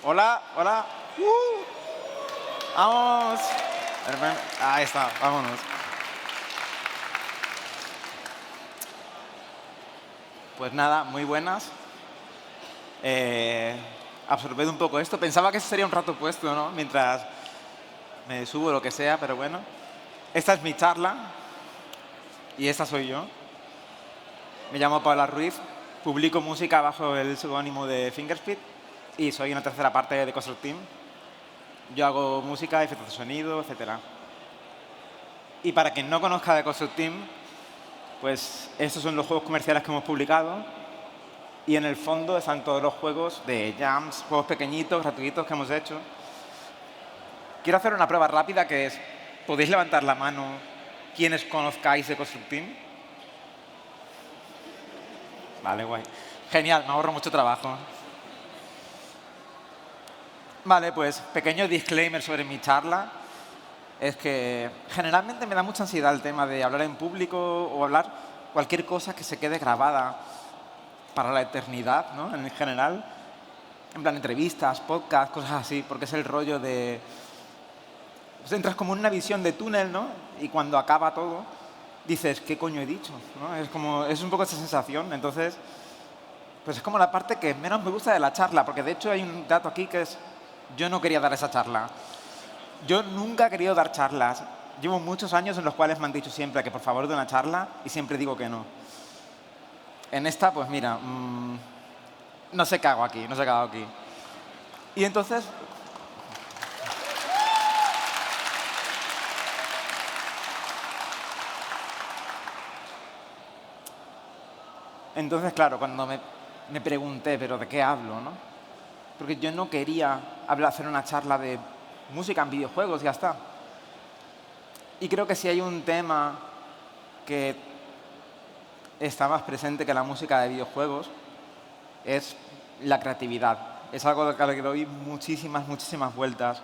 Hola, hola. Vamos. Ahí está, vámonos. Pues nada, muy buenas. Eh, Absorbed un poco esto. Pensaba que eso sería un rato puesto, ¿no? Mientras me subo lo que sea, pero bueno. Esta es mi charla y esta soy yo. Me llamo Paula Ruiz, publico música bajo el seudónimo de Fingerspeed y soy una tercera parte de Construct Team. Yo hago música, efectos de sonido, etcétera. Y para quien no conozca de Construct Team, pues estos son los juegos comerciales que hemos publicado y en el fondo están todos los juegos de jams, juegos pequeñitos, gratuitos que hemos hecho. Quiero hacer una prueba rápida que es, ¿podéis levantar la mano quienes conozcáis de Construct Team? Vale, guay. Genial, me ahorro mucho trabajo. Vale, pues pequeño disclaimer sobre mi charla. Es que generalmente me da mucha ansiedad el tema de hablar en público o hablar cualquier cosa que se quede grabada para la eternidad, ¿no? En general, en plan entrevistas, podcasts, cosas así, porque es el rollo de... Pues entras como en una visión de túnel, ¿no? Y cuando acaba todo, dices, ¿qué coño he dicho? ¿No? Es un poco esa sensación. Entonces, pues es como la parte que menos me gusta de la charla, porque de hecho hay un dato aquí que es, yo no quería dar esa charla. Yo nunca he querido dar charlas. Llevo muchos años en los cuales me han dicho siempre que por favor dé una charla y siempre digo que no. En esta, pues mira, no sé qué hago aquí, no sé qué hago aquí. Y entonces claro, cuando me pregunté, ¿pero de qué hablo, no? Porque yo no quería hacer una charla de música en videojuegos, ya está. Y creo que si hay un tema que está más presente que la música de videojuegos, es la creatividad. Es algo a lo que doy muchísimas, muchísimas vueltas.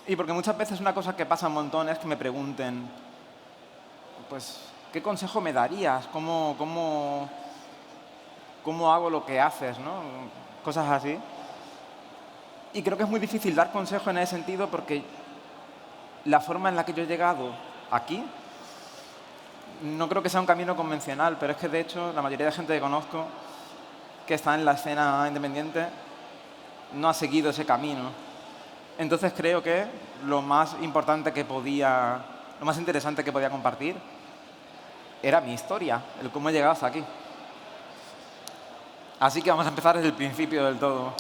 Y porque muchas veces una cosa que pasa un montón es que me pregunten, pues, ¿qué consejo me darías? ¿Cómo hago lo que haces? ¿No? Cosas así. Y creo que es muy difícil dar consejo en ese sentido porque la forma en la que yo he llegado aquí no creo que sea un camino convencional, pero es que de hecho la mayoría de gente que conozco que está en la escena independiente no ha seguido ese camino. Entonces creo que lo más importante lo más interesante que podía compartir era mi historia, el cómo he llegado hasta aquí. Así que vamos a empezar desde el principio del todo.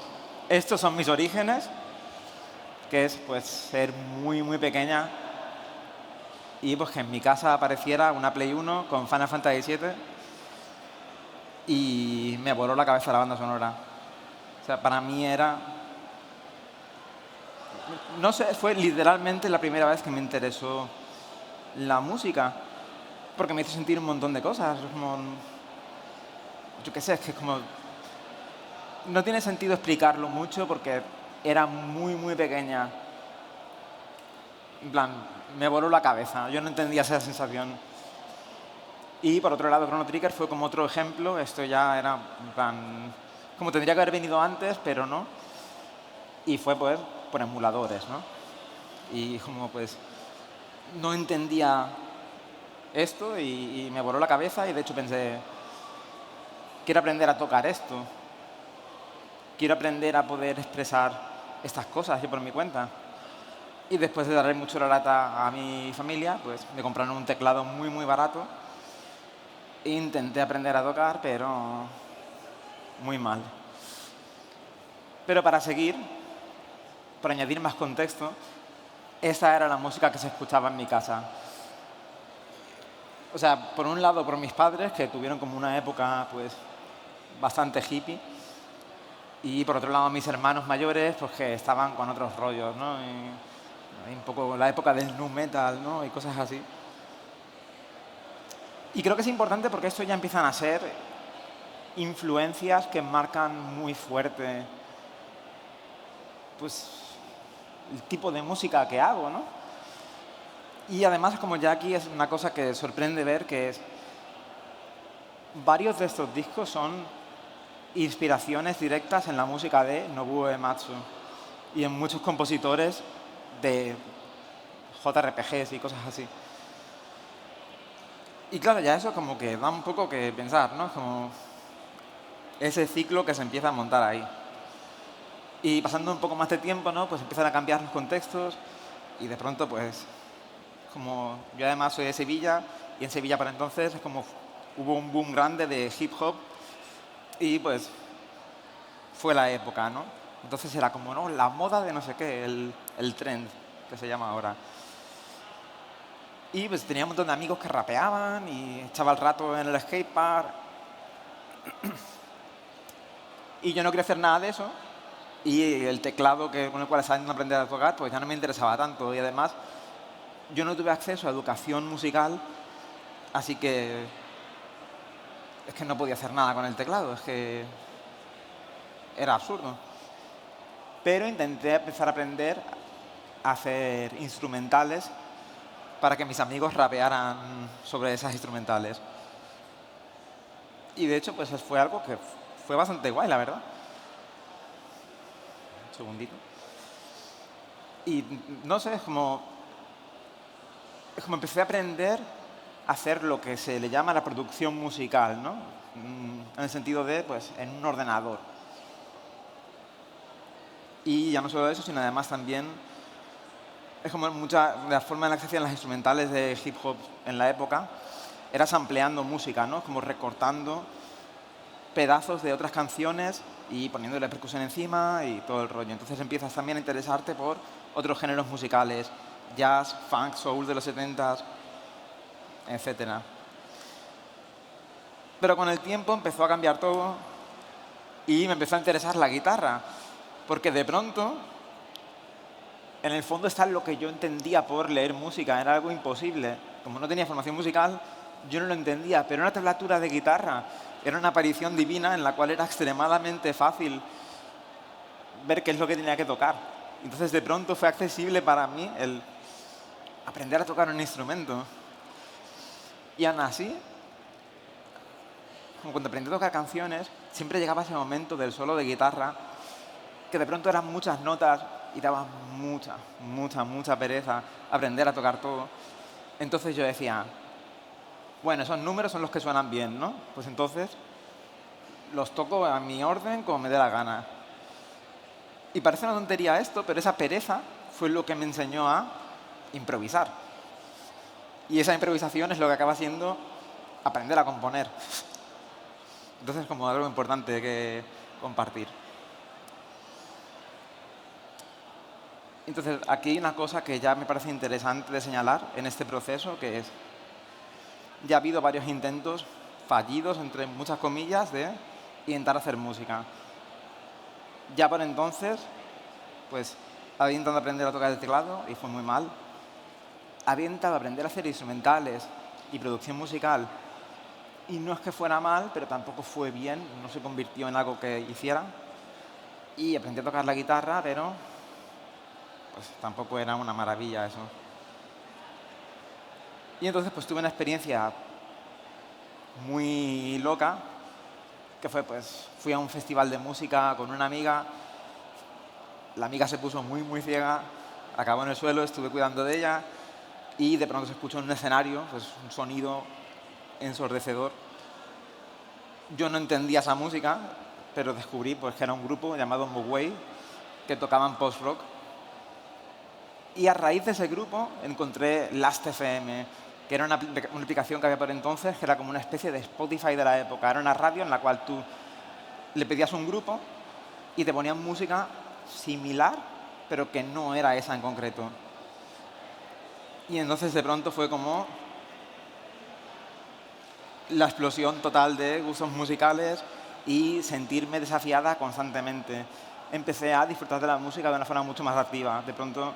Estos son mis orígenes, que es pues ser muy, muy pequeña y pues que en mi casa apareciera una Play 1 con Final Fantasy 7 y me voló la cabeza la banda sonora. O sea, para mí era... No sé, fue literalmente la primera vez que me interesó la música, porque me hizo sentir un montón de cosas. Es como, yo qué sé, es que es como... No tiene sentido explicarlo mucho porque era muy, muy pequeña. En plan, me voló la cabeza. Yo no entendía esa sensación. Y por otro lado, Chrono Trigger fue como otro ejemplo. Esto ya era, en plan, como tendría que haber venido antes, pero no. Y fue pues por emuladores, ¿no? Y como pues no entendía esto y me voló la cabeza y de hecho pensé, quiero aprender a tocar esto. Quiero aprender a poder expresar estas cosas yo por mi cuenta. Y después de darle mucho la lata a mi familia, pues me compraron un teclado muy, muy barato. E intenté aprender a tocar, pero muy mal. Pero para seguir, para añadir más contexto, esa era la música que se escuchaba en mi casa. O sea, por un lado por mis padres, que tuvieron como una época pues bastante hippie, y por otro lado mis hermanos mayores, pues que estaban con otros rollos, ¿no? Y un poco la época del nu metal, ¿no? Y cosas así. Y creo que es importante porque esto ya empiezan a ser influencias que marcan muy fuerte pues el tipo de música que hago, ¿no? Y además, como ya aquí es una cosa que sorprende ver, que es varios de estos discos son inspiraciones directas en la música de Nobuo Uematsu. y en muchos compositores de JRPGs y cosas así. Y claro, ya eso como que da un poco que pensar, ¿no? Como ese ciclo que se empieza a montar ahí. Y pasando un poco más de tiempo, ¿no? Pues empiezan a cambiar los contextos y de pronto, pues, como yo además soy de Sevilla, y en Sevilla para entonces es como hubo un boom grande de hip hop y pues fue la época, ¿no? Entonces era como, ¿no? La moda de no sé qué, el trend, que se llama ahora. Y pues tenía un montón de amigos que rapeaban y echaba el rato en el skatepark. Y yo no quería hacer nada de eso. Y el teclado con el cual estaba intentando aprender a tocar, pues ya no me interesaba tanto. Y además, yo no tuve acceso a educación musical, así que es que no podía hacer nada con el teclado. Es que era absurdo. Pero intenté empezar a aprender a hacer instrumentales para que mis amigos rapearan sobre esas instrumentales. Y de hecho, pues fue algo que fue bastante guay, la verdad. Un segundito. Y no sé, es como empecé a aprender a hacer lo que se le llama la producción musical, ¿no? En el sentido de, pues, en un ordenador. Y ya no solo eso, sino además también es como mucha de la forma en la que se hacían las instrumentales de hip hop en la época, era sampleando música, ¿no? Como recortando pedazos de otras canciones y poniéndole percusión encima y todo el rollo. Entonces empiezas también a interesarte por otros géneros musicales, jazz, funk, soul de los 70s, etcétera. Pero con el tiempo empezó a cambiar todo y me empezó a interesar la guitarra, porque de pronto, en el fondo está lo que yo entendía por leer música, era algo imposible. Como no tenía formación musical, yo no lo entendía, pero una tablatura de guitarra era una aparición divina en la cual era extremadamente fácil ver qué es lo que tenía que tocar. Entonces, de pronto fue accesible para mí el aprender a tocar un instrumento. Y aún así, como cuando aprendí a tocar canciones, siempre llegaba ese momento del solo de guitarra, que de pronto eran muchas notas y daba mucha pereza aprender a tocar todo. Entonces yo decía, bueno, esos números son los que suenan bien, ¿no? Pues entonces los toco a mi orden como me dé la gana. Y parece una tontería esto, pero esa pereza fue lo que me enseñó a improvisar. Y esa improvisación es lo que acaba siendo aprender a componer. Entonces, como algo importante que compartir. Entonces, aquí hay una cosa que ya me parece interesante de señalar en este proceso, que es, ya ha habido varios intentos fallidos, entre muchas comillas, de intentar hacer música. Ya por entonces, pues, había intentado aprender a tocar el teclado y fue muy mal. Había intentado aprender a hacer instrumentales y producción musical y no es que fuera mal, pero tampoco fue bien, no se convirtió en algo que hiciera. Y aprendí a tocar la guitarra, pero pues tampoco era una maravilla eso. Y entonces pues tuve una experiencia muy loca, que fue pues fui a un festival de música con una amiga, la amiga se puso muy ciega, acabó en el suelo, estuve cuidando de ella y de pronto se escuchó en un escenario pues un sonido ensordecedor. Yo no entendía esa música, pero descubrí pues, que era un grupo llamado Mogwai que tocaban post-rock. Y a raíz de ese grupo encontré Last.fm, que era una aplicación que había por entonces, que era como una especie de Spotify de la época. Era una radio en la cual tú le pedías un grupo y te ponían música similar, pero que no era esa en concreto. Y entonces de pronto fue como la explosión total de gustos musicales y sentirme desafiada constantemente. Empecé a disfrutar de la música de una forma mucho más activa. De pronto,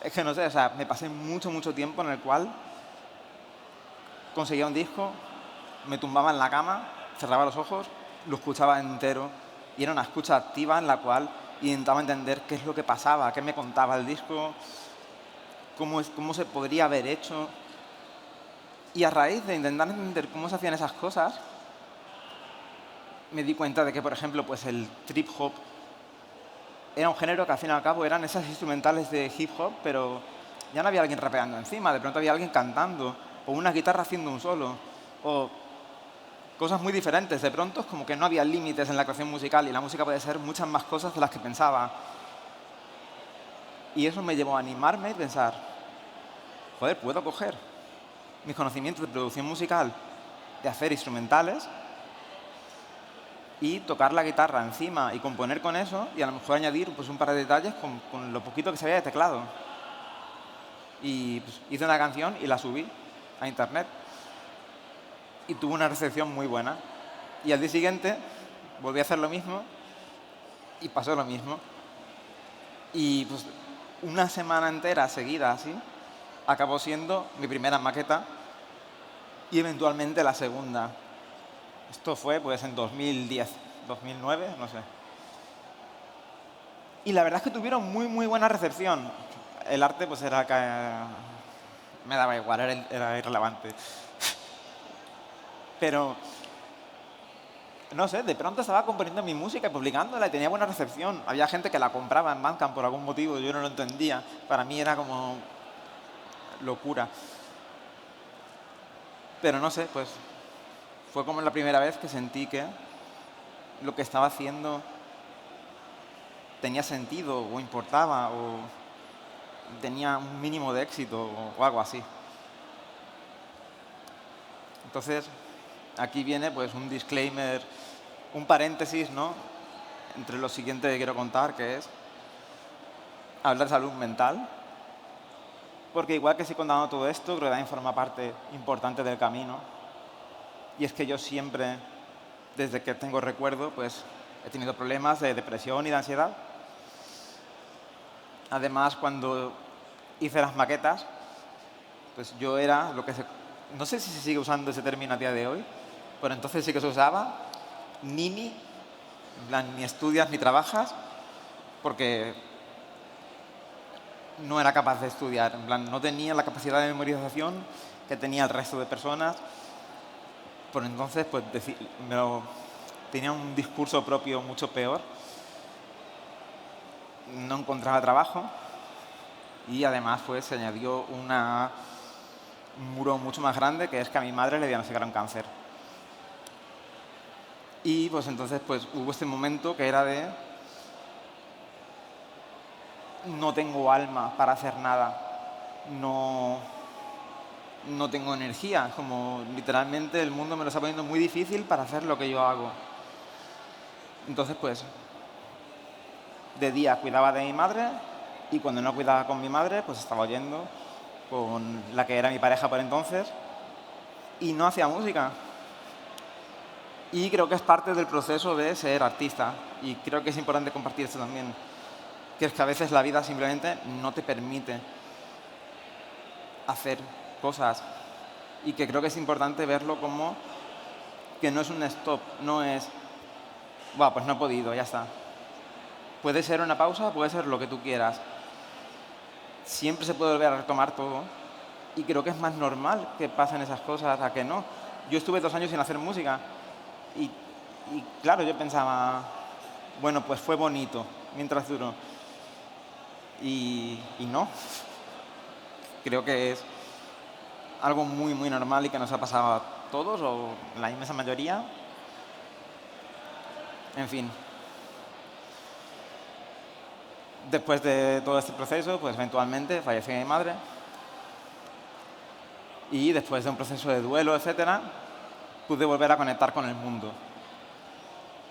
es que no sé, o sea, me pasé mucho tiempo en el cual conseguía un disco, me tumbaba en la cama, cerraba los ojos, lo escuchaba entero y era una escucha activa en la cual intentaba entender qué es lo que pasaba, qué me contaba el disco, cómo se podría haber hecho. Y a raíz de intentar entender cómo se hacían esas cosas, me di cuenta de que, por ejemplo, pues el trip hop era un género que al fin y al cabo eran esas instrumentales de hip hop, pero ya no había alguien rapeando encima, de pronto había alguien cantando, o una guitarra haciendo un solo, o cosas muy diferentes. De pronto es como que no había límites en la creación musical y la música puede ser muchas más cosas de las que pensaba. Y eso me llevó a animarme y pensar, joder, puedo coger mis conocimientos de producción musical, de hacer instrumentales, y tocar la guitarra encima y componer con eso y a lo mejor añadir pues, un par de detalles con lo poquito que sabía de teclado. Y pues, hice una canción y la subí a internet y tuvo una recepción muy buena. Y al día siguiente volví a hacer lo mismo y pasó lo mismo. Y pues una semana entera seguida así acabó siendo mi primera maqueta y eventualmente la segunda. Esto fue pues en 2010, 2009, no sé. Y la verdad es que tuvieron muy buena recepción. El arte pues era me daba igual, era irrelevante. Pero, no sé, de pronto estaba componiendo mi música y publicándola y tenía buena recepción. Había gente que la compraba en Bandcamp por algún motivo, yo no lo entendía. Para mí era como locura. Pero no sé, pues fue como la primera vez que sentí que lo que estaba haciendo tenía sentido o importaba o tenía un mínimo de éxito o algo así. Entonces, aquí viene pues un disclaimer, un paréntesis, ¿no?, entre lo siguiente que quiero contar, que es hablar de salud mental, porque igual que estoy contando todo esto, creo que también forma parte importante del camino. Y es que yo siempre, desde que tengo recuerdo, pues he tenido problemas de depresión y de ansiedad. Además, cuando hice las maquetas, pues yo era lo que no sé si se sigue usando ese término a día de hoy, pero entonces sí que se usaba, nini, en plan, ni estudias ni trabajas, porque no era capaz de estudiar, en plan, no tenía la capacidad de memorización que tenía el resto de personas. Por entonces, pues tenía un discurso propio mucho peor. No encontraba trabajo y además pues se añadió un muro mucho más grande, que es que a mi madre le diagnosticaron cáncer. Y pues entonces pues hubo este momento que era de no tengo alma para hacer nada, no tengo energía, como literalmente el mundo me lo está poniendo muy difícil para hacer lo que yo hago. Entonces pues de día cuidaba de mi madre y cuando no cuidaba con mi madre pues estaba oyendo con la que era mi pareja por entonces y no hacía música. Y creo que es parte del proceso de ser artista y creo que es importante compartir esto también, que es que a veces la vida simplemente no te permite hacer cosas y que creo que es importante verlo como que no es un stop, no es, bueno, pues no he podido, ya está. Puede ser una pausa, puede ser lo que tú quieras. Siempre se puede volver a retomar todo y creo que es más normal que pasen esas cosas a que no. Yo estuve 2 años sin hacer música y claro, yo pensaba, bueno, pues fue bonito mientras duró. Y no. Creo que es algo muy normal y que nos ha pasado a todos o la inmensa mayoría. En fin. Después de todo este proceso, pues eventualmente falleció mi madre. Y después de un proceso de duelo, etcétera, pude volver a conectar con el mundo.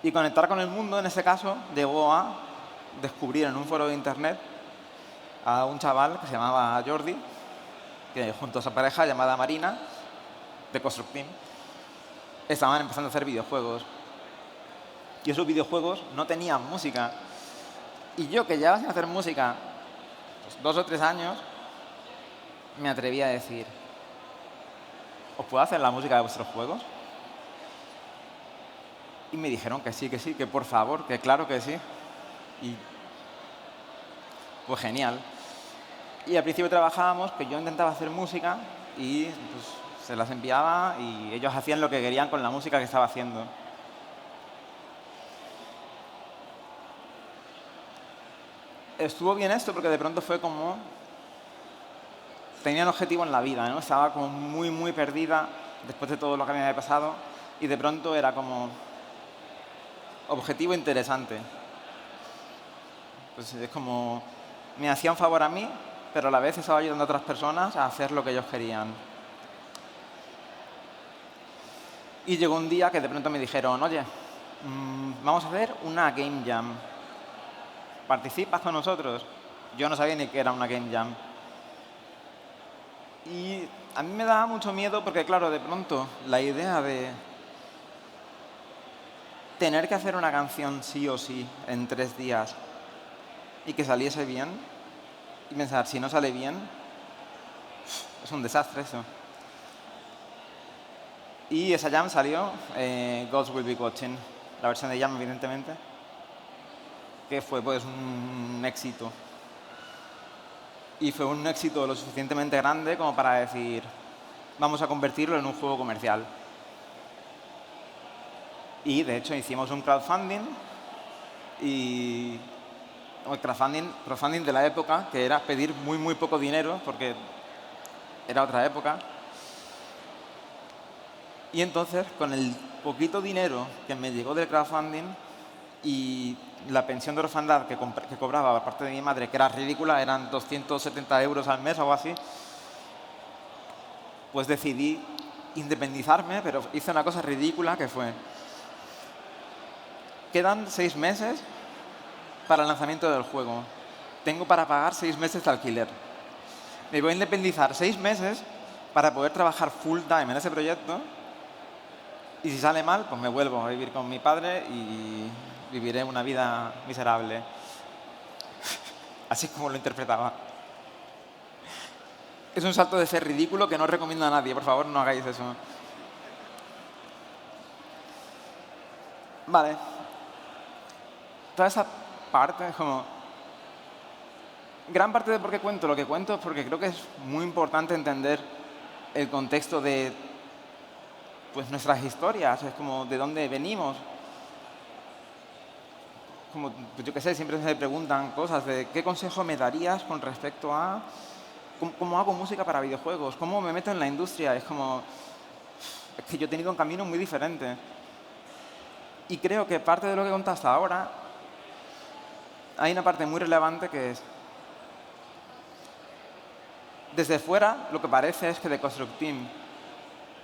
Y conectar con el mundo, en ese caso, llevó a descubrir en un foro de internet a un chaval que se llamaba Jordi, que junto a su pareja llamada Marina, de Construct Team, estaban empezando a hacer videojuegos. Y esos videojuegos no tenían música. Y yo, que llevaba sin hacer música pues, 2 o 3 años, me atreví a decir, ¿os puedo hacer la música de vuestros juegos? Y me dijeron que sí, que por favor, que claro que sí. Y pues genial. Y al principio trabajábamos, que yo intentaba hacer música y pues, se las enviaba y ellos hacían lo que querían con la música que estaba haciendo. estuvo bien esto porque de pronto fue como... Tenía un objetivo en la vida, ¿no? Estaba como muy, muy perdida después de todo lo que me había pasado y de pronto era como objetivo interesante. Pues es como me hacía un favor a mí, pero a la vez estaba ayudando a otras personas a hacer lo que ellos querían. Y llegó un día que de pronto me dijeron, oye, vamos a hacer una Game Jam. ¿Participas con nosotros? Yo no sabía ni qué era una Game Jam. Y a mí me daba mucho miedo porque, claro, de pronto la idea de tener que hacer una canción sí o sí en 3 días y que saliese bien, y pensar, si no sale bien, es un desastre eso. Y esa jam salió, Gods Will Be Watching, la versión de jam, evidentemente, que fue pues un éxito. Y fue un éxito lo suficientemente grande como para decir, vamos a convertirlo en un juego comercial. Y de hecho hicimos un crowdfunding y el crowdfunding de la época, que era pedir muy, muy poco dinero, porque era otra época. Y entonces, con el poquito dinero que me llegó del crowdfunding y la pensión de orfandad que cobraba por parte de mi madre, que era ridícula, eran 270 euros al mes o algo así, pues decidí independizarme, pero hice una cosa ridícula que fue... Quedan 6 meses para el lanzamiento del juego. Tengo para pagar 6 meses de alquiler. Me voy a independizar 6 meses para poder trabajar full time en ese proyecto y si sale mal, pues me vuelvo a vivir con mi padre y viviré una vida miserable. Así es como lo interpretaba. Es un salto de ser ridículo que no recomiendo a nadie. Por favor, no hagáis eso. Vale. Toda esa parte es como... Gran parte de por qué cuento lo que cuento es porque creo que es muy importante entender el contexto de pues, nuestras historias. Es como de dónde venimos. Como, pues yo qué sé, siempre se me preguntan cosas de qué consejo me darías con respecto a cómo hago música para videojuegos, cómo me meto en la industria. Es como... Es que yo he tenido un camino muy diferente. Y creo que parte de lo que he contado hasta ahora, hay una parte muy relevante que es... Desde fuera, lo que parece es que The Construct Team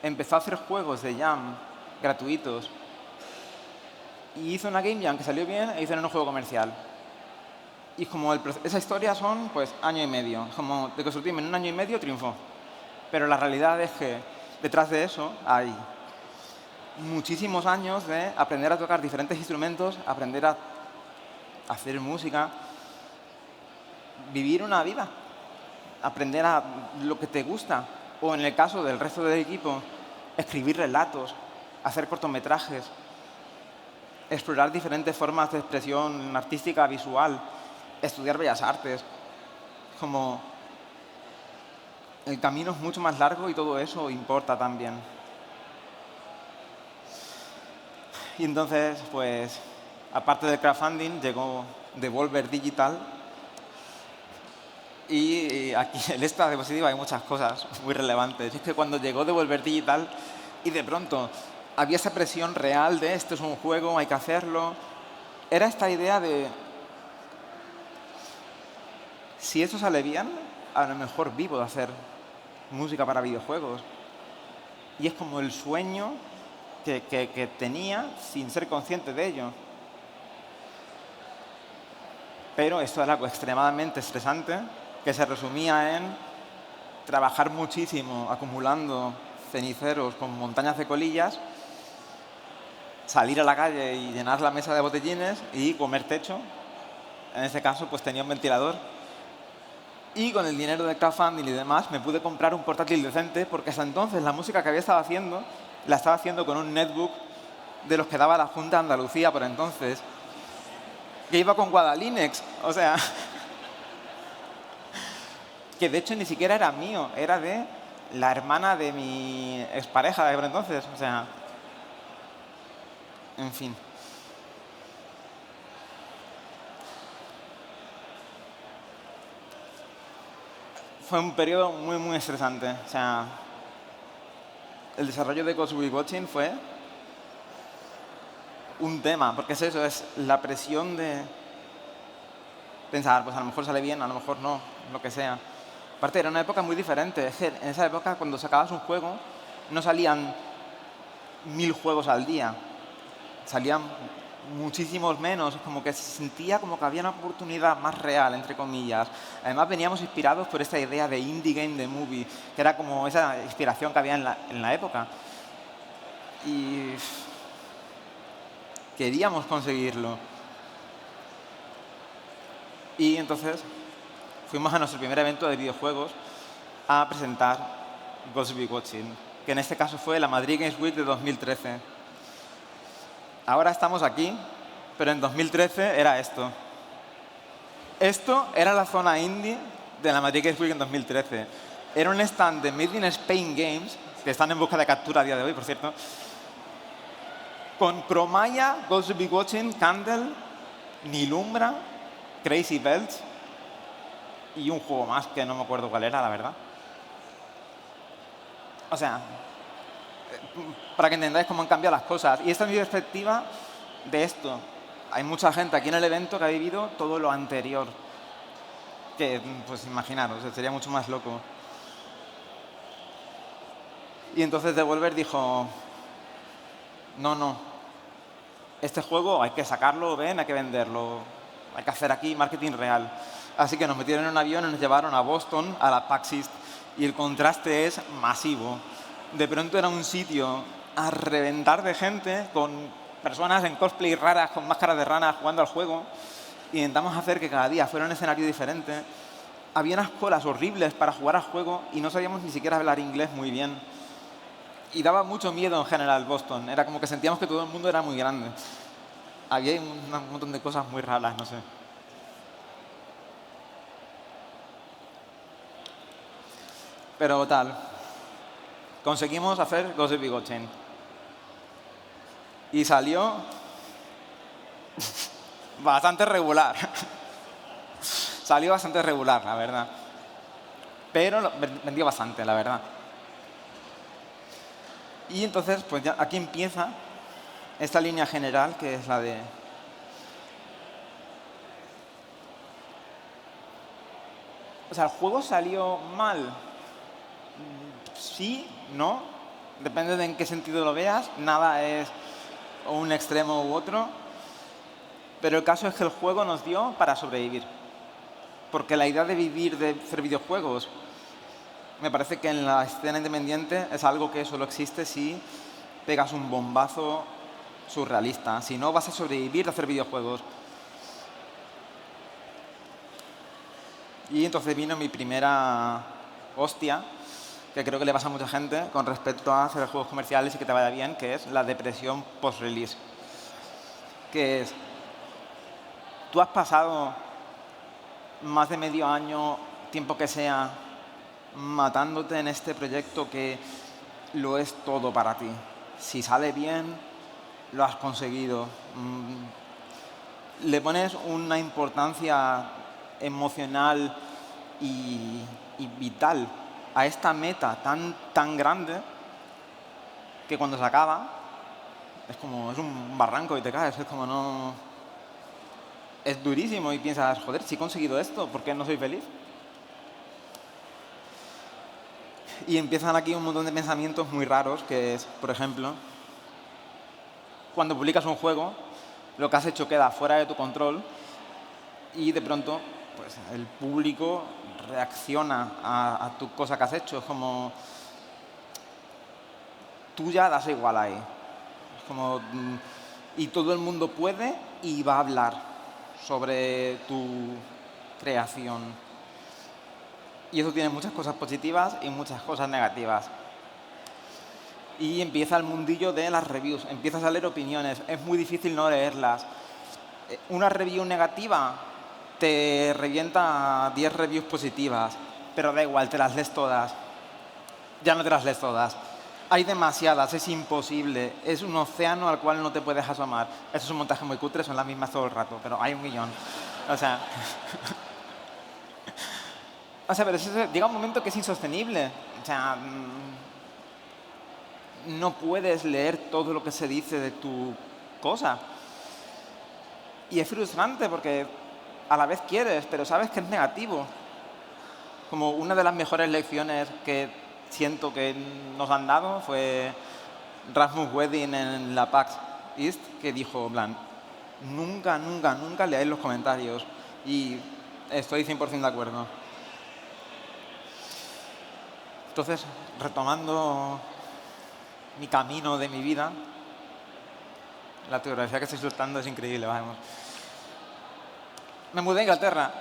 empezó a hacer juegos de jam gratuitos y hizo una Game Jam que salió bien e hicieron un juego comercial. Y como esa historia son, pues, año y medio. Como The Construct Team en un año y medio triunfó. Pero la realidad es que detrás de eso hay muchísimos años de aprender a tocar diferentes instrumentos, aprender a hacer música, vivir una vida, aprender a lo que te gusta. O en el caso del resto del equipo, escribir relatos, hacer cortometrajes, explorar diferentes formas de expresión artística, visual, estudiar bellas artes. Como el camino es mucho más largo y todo eso importa también. Y entonces, pues, aparte del crowdfunding, llegó Devolver Digital. Y aquí en esta diapositiva hay muchas cosas muy relevantes. Es que cuando llegó Devolver Digital y de pronto había esa presión real de esto es un juego, hay que hacerlo, era esta idea de si eso sale bien, a lo mejor vivo de hacer música para videojuegos. Y es como el sueño que tenía sin ser consciente de ello. Pero esto era algo extremadamente estresante, que se resumía en trabajar muchísimo acumulando ceniceros con montañas de colillas, salir a la calle y llenar la mesa de botellines y comer techo. En ese caso, pues tenía un ventilador. Y con el dinero del crowdfunding y demás, me pude comprar un portátil decente, porque hasta entonces la música que había estado haciendo, la estaba haciendo con un netbook de los que daba la Junta de Andalucía por entonces, que iba con Guadalinex. O sea, que de hecho ni siquiera era mío, era de la hermana de mi expareja de por entonces. O sea, en fin. fue un periodo muy, muy estresante. O sea, el desarrollo de Ghost Will Watching fue un tema, porque es eso, es la presión de pensar, pues a lo mejor sale bien, a lo mejor no, lo que sea. Aparte, era una época muy diferente. Es que en esa época, cuando sacabas un juego, no salían 1000 juegos al día. Salían muchísimos menos. Como que se sentía como que había una oportunidad más real, entre comillas. Además, veníamos inspirados por esta idea de Indie Game The Movie, que era como esa inspiración que había en la época. Y queríamos conseguirlo. Y entonces fuimos a nuestro primer evento de videojuegos a presentar Ghost Will Watching, que en este caso fue la Madrid Games Week de 2013. Ahora estamos aquí, pero en 2013 era esto. Esto era la zona indie de la Madrid Games Week en 2013. Era un stand de Made in Spain Games, que están en busca de captura a día de hoy, por cierto, con Cromaya, Ghost Will Watching, Candle, Nilumbra, Crazy Belts y un juego más que no me acuerdo cuál era, la verdad. O sea, para que entendáis cómo han cambiado las cosas. Y esta es mi perspectiva de esto. Hay mucha gente aquí en el evento que ha vivido todo lo anterior. Que, pues imaginaros, sería mucho más loco. Y entonces Devolver dijo, no, este juego hay que sacarlo, ven, hay que venderlo. Hay que hacer aquí marketing real. Así que nos metieron en un avión y nos llevaron a Boston, a la PAX East, y el contraste es masivo. De pronto era un sitio a reventar de gente, con personas en cosplay raras, con máscaras de rana, jugando al juego. Intentamos hacer que cada día fuera un escenario diferente. Había unas colas horribles para jugar al juego y no sabíamos ni siquiera hablar inglés muy bien. Y daba mucho miedo en general Boston. Era como que sentíamos que todo el mundo era muy grande. Había un montón de cosas muy raras, no sé. Pero tal, conseguimos hacer Ghost Will Watching. Y salió bastante regular. Salió bastante regular, la verdad. Pero vendió bastante, la verdad. Y entonces, pues ya aquí empieza esta línea general, que es la de... O sea, ¿el juego salió mal? Sí, no. Depende de en qué sentido lo veas. Nada es un extremo u otro. Pero el caso es que el juego nos dio para sobrevivir. Porque la idea de vivir de hacer videojuegos, me parece que en la escena independiente es algo que solo existe si pegas un bombazo surrealista. Si no, vas a sobrevivir de hacer videojuegos. Y entonces vino mi primera hostia, que creo que le pasa a mucha gente con respecto a hacer juegos comerciales y que te vaya bien, que es la depresión post-release. Que es, tú has pasado más de medio año, tiempo que sea, matándote en este proyecto que lo es todo para ti. Si sale bien, lo has conseguido. Le pones una importancia emocional y vital a esta meta tan grande que cuando se acaba es un barranco y te caes. Es como no... Es durísimo y piensas, joder, si he conseguido esto, ¿por qué no soy feliz? Y empiezan aquí un montón de pensamientos muy raros, que es, por ejemplo, cuando publicas un juego, lo que has hecho queda fuera de tu control y de pronto pues, el público reacciona a tu cosa que has hecho. Es como... Tú ya das igual ahí. Es como... Y todo el mundo puede y va a hablar sobre tu creación. Y eso tiene muchas cosas positivas y muchas cosas negativas. Y empieza el mundillo de las reviews. Empiezas a leer opiniones. Es muy difícil no leerlas. Una review negativa te revienta 10 reviews positivas. Pero da igual, te las lees todas. Ya no te las lees todas. Hay demasiadas, es imposible. Es un océano al cual no te puedes asomar. Eso es un montaje muy cutre, son las mismas todo el rato. Pero hay 1 millón. O sea... O sea, pero llega un momento que es insostenible. O sea, no puedes leer todo lo que se dice de tu cosa. Y es frustrante porque a la vez quieres, pero sabes que es negativo. Como una de las mejores lecciones que siento que nos han dado fue Rasmus Wedding en la PAX East, que dijo, en plan, nunca, nunca, nunca leáis los comentarios. Y estoy 100% de acuerdo. Entonces, retomando mi camino de mi vida, la teoría que estoy soltando es increíble, vamos. Me mudé a Inglaterra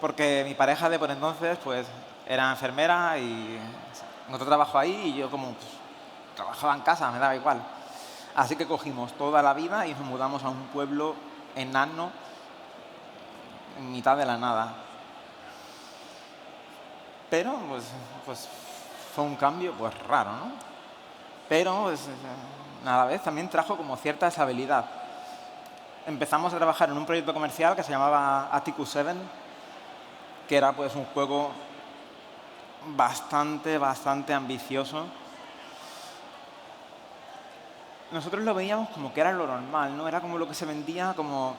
porque mi pareja de por entonces pues, era enfermera y encontró trabajo ahí y yo como pues, trabajaba en casa, me daba igual. Así que cogimos toda la vida y nos mudamos a un pueblo enano en mitad de la nada. Pero pues fue un cambio pues raro, ¿no? Pero pues, a la vez también trajo como cierta estabilidad. Empezamos a trabajar en un proyecto comercial que se llamaba Atticus 7, que era pues un juego bastante ambicioso. Nosotros lo veíamos como que era lo normal, ¿no? Era como lo que se vendía como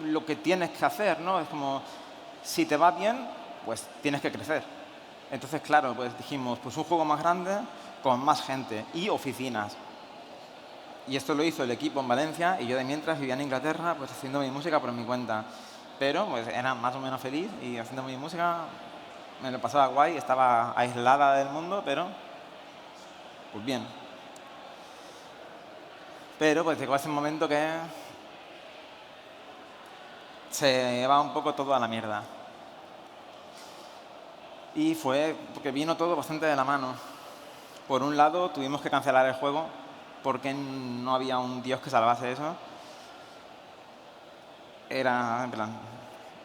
lo que tienes que hacer, ¿no? Es como, si te va bien, pues tienes que crecer. Entonces, claro, pues dijimos, pues un juego más grande con más gente y oficinas. Y esto lo hizo el equipo en Valencia y yo de mientras vivía en Inglaterra pues haciendo mi música por mi cuenta. Pero pues era más o menos feliz y haciendo mi música me lo pasaba guay, estaba aislada del mundo, pero pues bien. Pero pues llegó ese momento que se va un poco todo a la mierda. Y fue porque vino todo bastante de la mano. Por un lado tuvimos que cancelar el juego porque no había un dios que salvase eso. Era, en plan,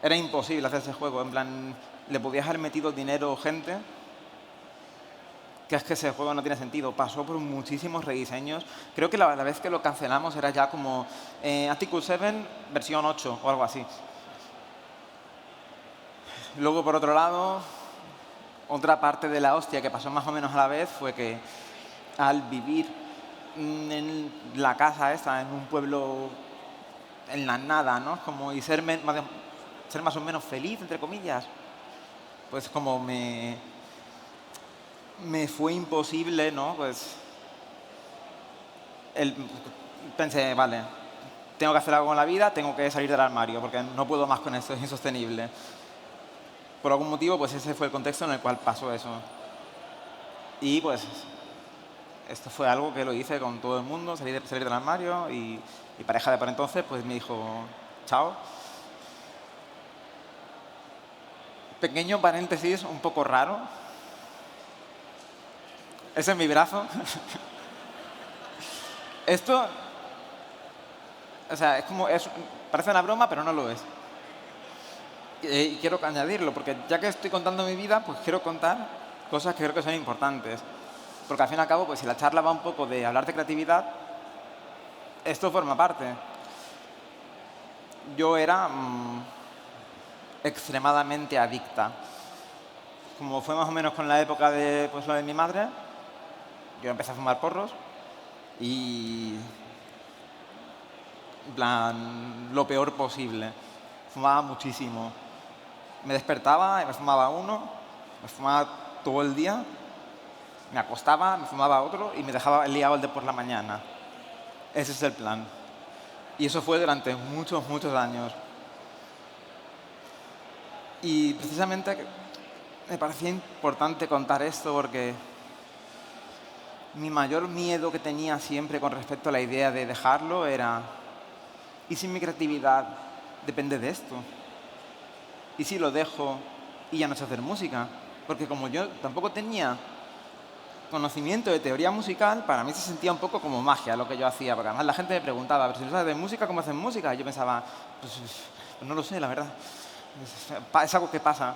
era imposible hacer ese juego. En plan, le podías haber metido dinero o gente, que es que ese juego no tiene sentido. Pasó por muchísimos rediseños. Creo que la vez que lo cancelamos era ya como Atticus 7 versión 8 o algo así. Luego, por otro lado, otra parte de la hostia que pasó más o menos a la vez fue que al vivir en la casa esta, en un pueblo en la nada, ¿no? Como y ser más o menos feliz, entre comillas, pues como me fue imposible, ¿no? Pues pensé, vale, tengo que hacer algo con la vida, tengo que salir del armario, porque no puedo más con esto, es insostenible. Por algún motivo, pues ese fue el contexto en el cual pasó eso. Y pues esto fue algo que lo hice con todo el mundo, salir del armario y mi pareja de por entonces pues me dijo, chao. Pequeño paréntesis un poco raro. Ese es mi brazo. Esto, o sea, parece una broma, pero no lo es. Y quiero añadirlo, porque ya que estoy contando mi vida, pues quiero contar cosas que creo que son importantes. Porque al fin y al cabo, pues si la charla va un poco de hablar de creatividad, esto forma parte. Yo era extremadamente adicta. Como fue más o menos con la época de pues, lo de mi madre, yo empecé a fumar porros y en plan, lo peor posible. Fumaba muchísimo. Me despertaba y me fumaba uno, me fumaba todo el día, me acostaba, me fumaba otro y me dejaba liado el de por la mañana. Ese es el plan. Y eso fue durante muchos años. Y precisamente me parecía importante contar esto porque mi mayor miedo que tenía siempre con respecto a la idea de dejarlo era ¿y si mi creatividad depende de esto? ¿Y si lo dejo y ya no sé hacer música? Porque como yo tampoco tenía conocimiento de teoría musical, para mí se sentía un poco como magia lo que yo hacía. Porque además la gente me preguntaba, pero si no sabes de música, ¿cómo haces música? Y yo pensaba, pues no lo sé, la verdad. Es algo que pasa.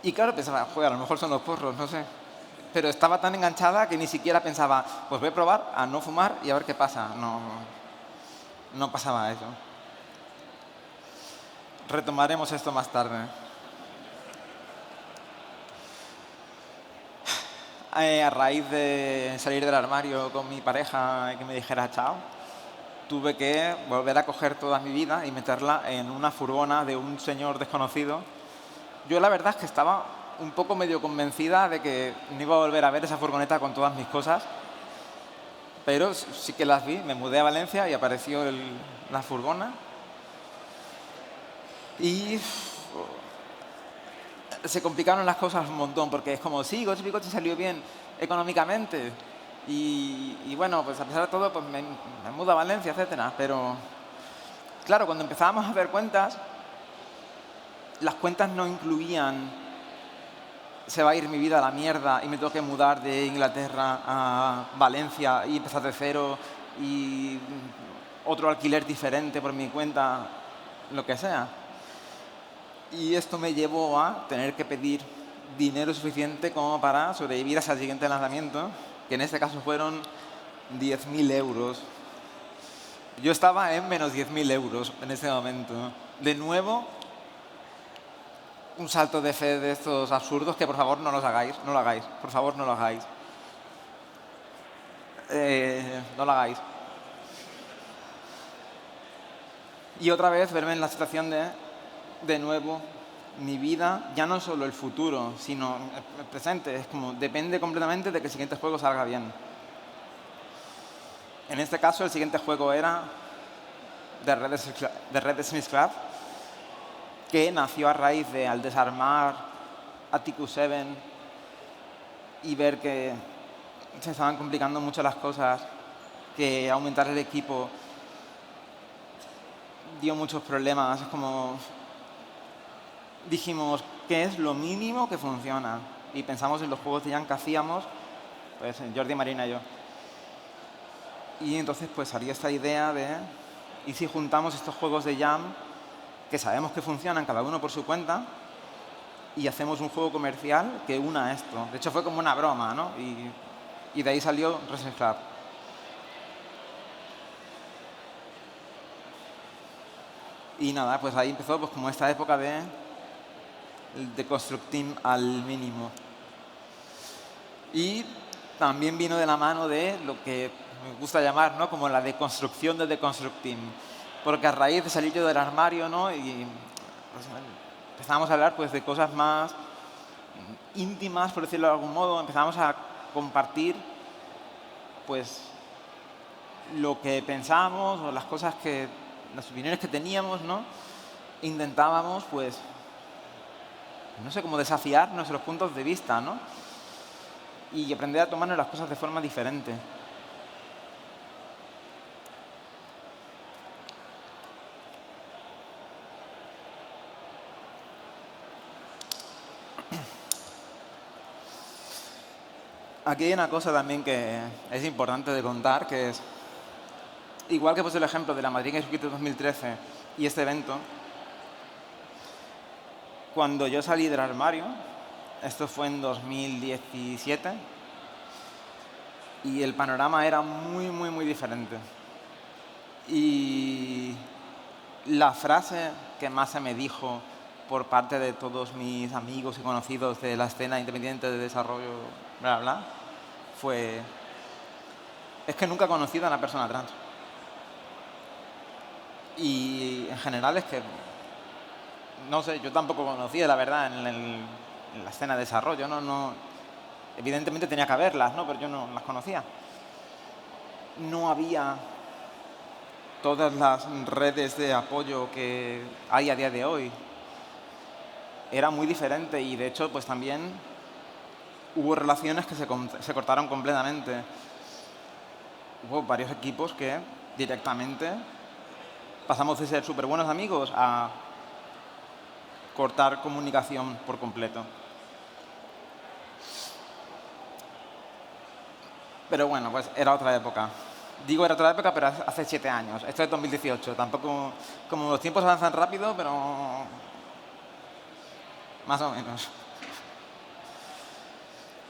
Y claro, pensaba, joder, a lo mejor son los porros, no sé. Pero estaba tan enganchada que ni siquiera pensaba, pues voy a probar a no fumar y a ver qué pasa. No pasaba eso. Retomaremos esto más tarde. A raíz de salir del armario con mi pareja y que me dijera chao, tuve que volver a coger toda mi vida y meterla en una furgona de un señor desconocido. Yo la verdad es que estaba un poco medio convencida de que no iba a volver a ver esa furgoneta con todas mis cosas, pero sí que las vi. Me mudé a Valencia y apareció la furgona. Y se complicaron las cosas un montón, porque es como, sí, Ghost Recon salió bien económicamente. Y bueno, pues a pesar de todo, pues me mudo a Valencia, etcétera. Pero claro, cuando empezábamos a ver cuentas, las cuentas no incluían se va a ir mi vida a la mierda y me tengo que mudar de Inglaterra a Valencia y empezar de cero y otro alquiler diferente por mi cuenta, lo que sea. Y esto me llevó a tener que pedir dinero suficiente como para sobrevivir hasta el siguiente lanzamiento, que en este caso fueron 10.000 euros. Yo estaba en menos 10.000 euros en ese momento. De nuevo, un salto de fe de estos absurdos que por favor no los hagáis, no lo hagáis, por favor no lo hagáis. No lo hagáis. Y otra vez verme en la situación de nuevo, mi vida, ya no solo el futuro, sino el presente, es como depende completamente de que el siguiente juego salga bien. En este caso el siguiente juego era de Red Smithcraft, que nació a raíz de al desarmar a TQ7 y ver que se estaban complicando mucho las cosas, que aumentar el equipo dio muchos problemas. Es como dijimos, ¿qué es lo mínimo que funciona? Y pensamos en los juegos de Jam que hacíamos, pues Jordi, Marina y yo. Y entonces pues salió esta idea de, ¿y si juntamos estos juegos de Jam que sabemos que funcionan cada uno por su cuenta y hacemos un juego comercial que una esto? De hecho fue como una broma, ¿no? Y de ahí salió Reset Club. Y nada, pues ahí empezó pues como esta época de Construct Team al mínimo. Y también vino de la mano de lo que me gusta llamar, ¿no?, como la deconstrucción de The Construct Team. Porque a raíz de salir yo del armario, ¿no?, y pues, empezamos a hablar pues, de cosas más íntimas, por decirlo de algún modo. Empezamos a compartir pues, lo que pensábamos o las cosas que, las opiniones que teníamos, ¿no? Intentábamos, pues, no sé, como desafiar nuestros puntos de vista, ¿no? Y aprender a tomarnos las cosas de forma diferente. Aquí hay una cosa también que es importante de contar, que es, igual que puse el ejemplo de la Madrid Games Week 2013 y este evento, cuando yo salí del armario, esto fue en 2017, y el panorama era muy, muy, muy diferente. Y la frase que más se me dijo por parte de todos mis amigos y conocidos de la escena independiente de desarrollo, bla, bla, fue, es que nunca he conocido a una persona trans. Y en general es que, no sé, yo tampoco conocía, la verdad, en la escena de desarrollo, ¿no? Evidentemente tenía que haberlas, ¿no?, pero yo no las conocía. No había todas las redes de apoyo que hay a día de hoy. Era muy diferente y, de hecho, pues también hubo relaciones que se cortaron completamente. Hubo varios equipos que directamente pasamos de ser súper buenos amigos a cortar comunicación por completo. Pero bueno, pues era otra época. Digo era otra época, pero hace 7 años. Esto es 2018. Tampoco, como los tiempos avanzan rápido, pero más o menos.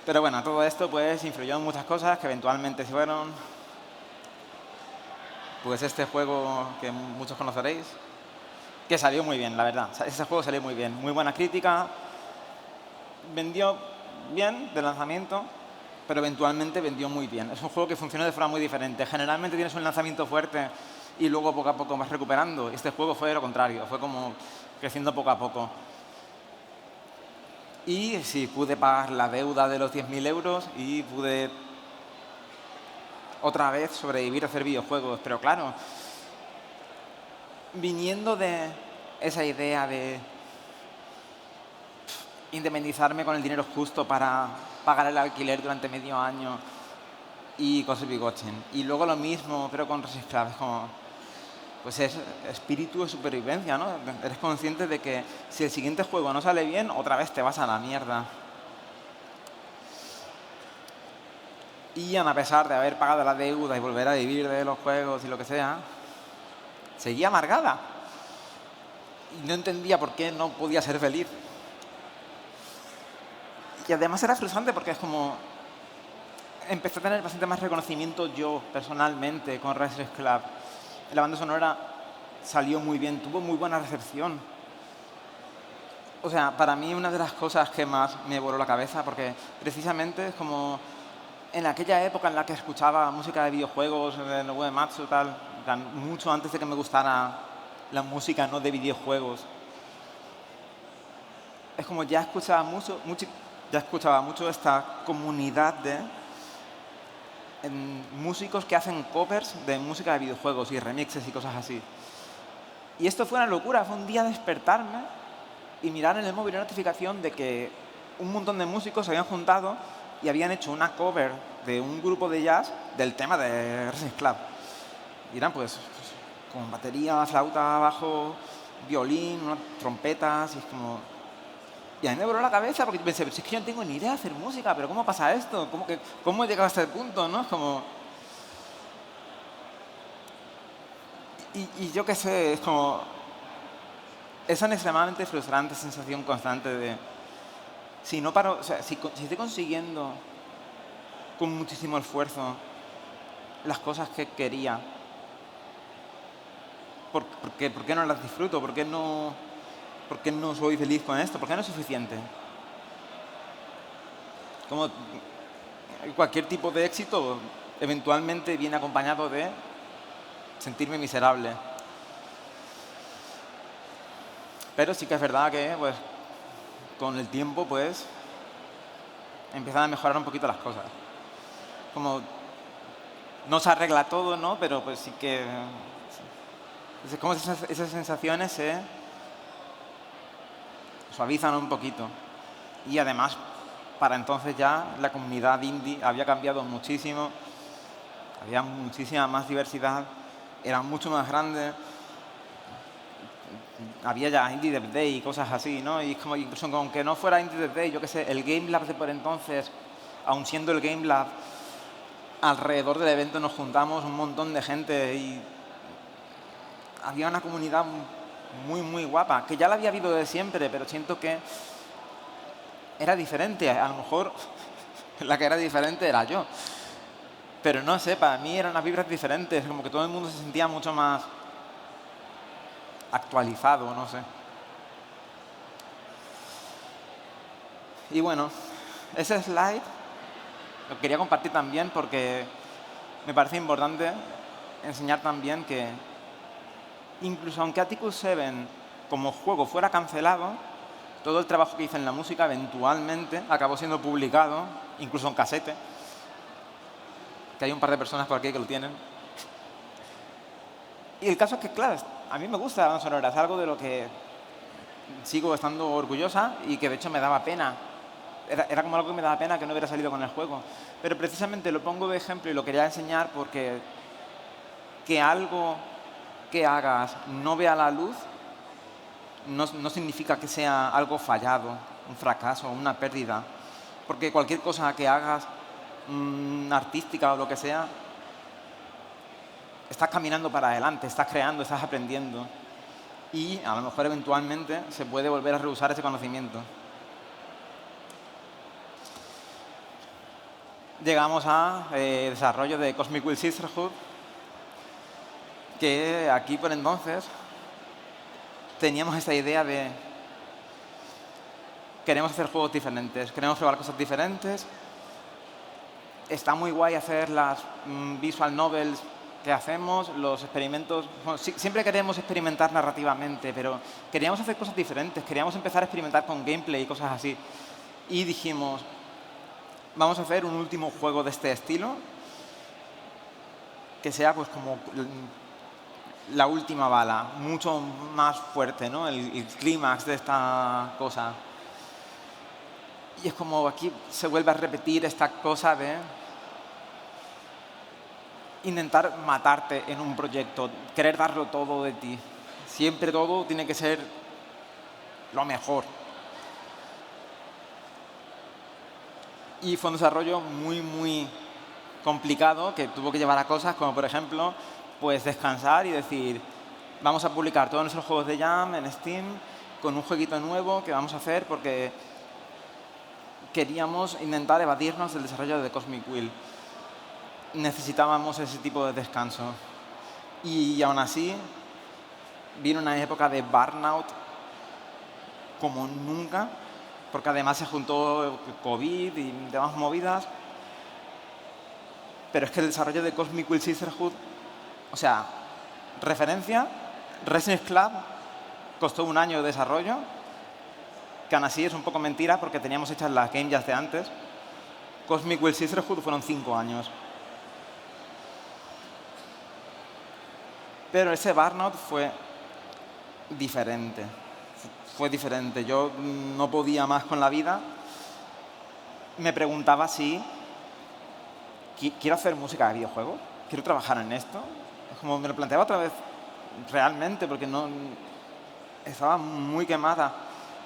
Pero bueno, todo esto pues influyó en muchas cosas que eventualmente se fueron. Pues este juego que muchos conoceréis, que salió muy bien, la verdad. Ese juego salió muy bien. Muy buena crítica. Vendió bien de lanzamiento. pero eventualmente vendió muy bien. Es un juego que funciona de forma muy diferente. Generalmente tienes un lanzamiento fuerte y luego poco a poco vas recuperando. Este juego fue lo contrario, fue como creciendo poco a poco. Y sí, pude pagar la deuda de los 10.000 euros y pude otra vez sobrevivir a hacer videojuegos. Pero claro, viniendo de esa idea de indemnizarme con el dinero justo para pagar el alquiler durante medio año y conseguir Gotchen. Y luego lo mismo, pero con Resist Club. Es como, pues es espíritu de supervivencia, ¿no? Eres consciente de que si el siguiente juego no sale bien, otra vez te vas a la mierda. Y a pesar de haber pagado la deuda y volver a vivir de los juegos y lo que sea, seguía amargada. Y no entendía por qué no podía ser feliz. Y además era frustrante porque es como... Empecé a tener bastante más reconocimiento yo, personalmente, con Resist Club. La banda sonora salió muy bien, tuvo muy buena recepción. O sea, para mí una de las cosas que más me voló la cabeza, porque precisamente es como en aquella época en la que escuchaba música de videojuegos, de Nobuo Matsu, tal, mucho antes de que me gustara la música no de videojuegos. Es como ya escuchaba mucho esta comunidad de músicos que hacen covers de música de videojuegos y remixes y cosas así. Y esto fue una locura, fue un día despertarme y mirar en el móvil la notificación de que un montón de músicos se habían juntado y habían hecho una cover de un grupo de jazz del tema de Resist Club. Y eran pues con batería, flauta, bajo, violín, unas trompetas y es como... Y a mí me voló la cabeza porque pensé, pero si es que yo no tengo ni idea de hacer música, pero ¿cómo pasa esto? ¿Cómo he llegado a este punto? ¿No? Es como... Y yo qué sé, es como... Es una extremadamente frustrante sensación constante de... Si no paro, o sea, si estoy consiguiendo con muchísimo esfuerzo las cosas que quería, ¿por qué no las disfruto? ¿Por qué no soy feliz con esto? ¿Por qué no es suficiente? Como cualquier tipo de éxito eventualmente viene acompañado de sentirme miserable. Pero sí que es verdad que pues, con el tiempo pues, empiezan a mejorar un poquito las cosas. Como no se arregla todo, ¿no? Pero pues sí que... Es como esas sensaciones se suavizan un poquito. Y además, para entonces ya la comunidad indie había cambiado muchísimo. Había muchísima más diversidad. Era mucho más grande. Había ya Indie Dev Day y cosas así, ¿no? Y es como, incluso aunque no fuera Indie Dev Day, yo qué sé, el Game Lab de por entonces, aun siendo el Game Lab, alrededor del evento nos juntamos un montón de gente y había una comunidad muy, muy guapa, que ya la había habido de siempre, pero siento que era diferente. A lo mejor la que era diferente era yo. Pero no sé, para mí eran unas vibras diferentes, como que todo el mundo se sentía mucho más actualizado, no sé. Y bueno, ese slide lo quería compartir también porque me parece importante enseñar también que incluso aunque Atticus 7 como juego fuera cancelado, todo el trabajo que hice en la música eventualmente acabó siendo publicado, incluso en casete, que hay un par de personas por aquí que lo tienen. Y el caso es que, claro, a mí me gusta la banda sonora, es algo de lo que sigo estando orgullosa y que de hecho me daba pena. Era como algo que me daba pena que no hubiera salido con el juego. Pero precisamente lo pongo de ejemplo y lo quería enseñar porque que algo que hagas no vea la luz no significa que sea algo fallado, un fracaso, una pérdida. Porque cualquier cosa que hagas, artística o lo que sea, estás caminando para adelante, estás creando, estás aprendiendo. Y a lo mejor eventualmente se puede volver a reusar ese conocimiento. Llegamos a desarrollo de Cosmic Will Sisterhood, que aquí por entonces teníamos esta idea de queremos hacer juegos diferentes, queremos probar cosas diferentes está muy guay hacer las visual novels que hacemos, los experimentos. Bueno, siempre queremos experimentar narrativamente, pero queríamos hacer cosas diferentes. Queríamos empezar a experimentar con gameplay y cosas así. Y dijimos, vamos a hacer un último juego de este estilo que sea pues como la última bala, mucho más fuerte, ¿no? El clímax de esta cosa. Y es como aquí se vuelve a repetir esta cosa de intentar matarte en un proyecto, querer darlo todo de ti. Siempre todo tiene que ser lo mejor. Y fue un desarrollo muy, muy complicado que tuvo que llevar a cosas como, por ejemplo, pues descansar y decir, vamos a publicar todos nuestros juegos de Jam en Steam con un jueguito nuevo que vamos a hacer porque queríamos intentar evadirnos del desarrollo de Cosmic Wheel. Necesitábamos ese tipo de descanso. Y aún así, vino una época de burnout como nunca, porque además se juntó COVID y demás movidas. Pero es que el desarrollo de Cosmic Wheel Sisterhood, o sea, referencia, Resistance Club costó 1 año de desarrollo, que aún así es un poco mentira porque teníamos hechas las game jams de antes. Cosmic Wheel Sisterhood fueron 5 años. Pero ese burnout fue diferente. Fue diferente. Yo no podía más con la vida. Me preguntaba si quiero hacer música de videojuegos, quiero trabajar en esto. Es como me lo planteaba otra vez realmente porque no estaba muy quemada.